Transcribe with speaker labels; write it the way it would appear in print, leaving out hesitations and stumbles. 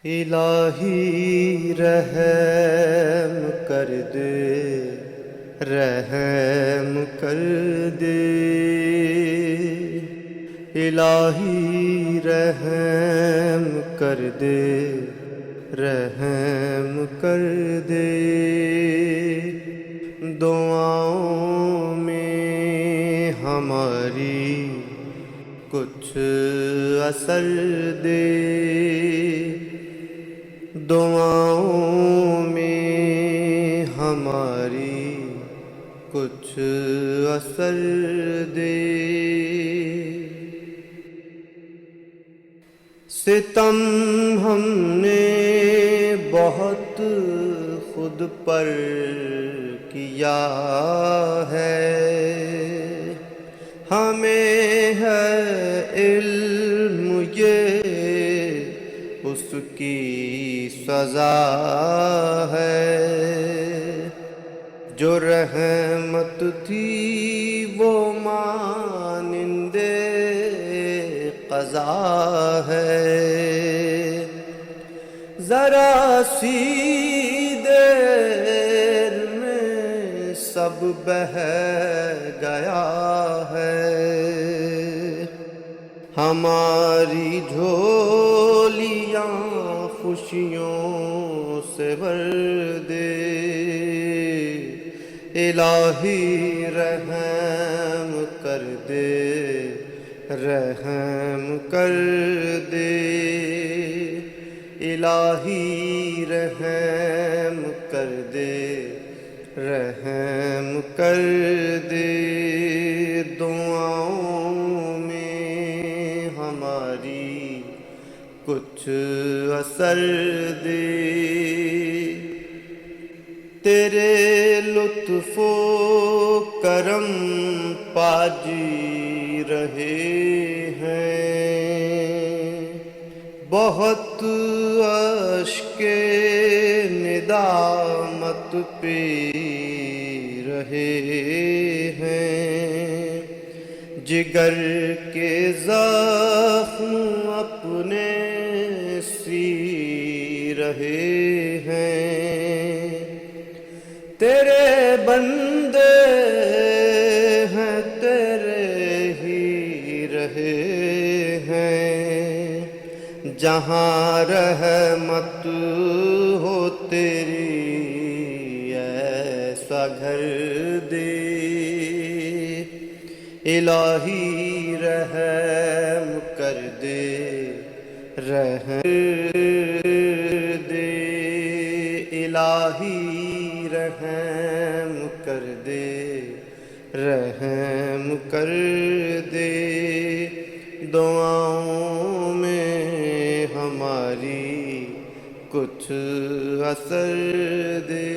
Speaker 1: الہی رحم کر دے، رحم کر دے، الہی رحم کر دے، رحم کر دے، دعاؤں میں ہماری کچھ اثر دے، دعاؤں میں ہماری کچھ اثر دے، ستم ہم نے بہت خود پر کیا ہے، ہمیں ہے علم یہ اس کی سزا ہے، جو رحمت تھی وہ مانند قضا ہے، ذرا سی دیر میں سب بہہ گیا ہے، ہماری جھولیاں خوشیوں سے بھر دے، الہی رحم کر دے، رحم کر دے، الہی رحم کر دے، رحم کر دے، دعاؤں میں ہماری کچھ اثر دے، تیرے لطف و کرم پا جی رہے ہیں، بہت اشک ندامت پی رہے ہیں، جگر کے زخم اپنے سی رہے ہیں، تیرے بندے ہیں تیرے ہی رہے ہیں، جہاں رحمت ہو تیری ایسا گھر دے، الہی رحم کر دے، رحم دے، الہی رحم کر دے، رحم کر دے، دعاؤں میں ہماری کچھ اثر دے۔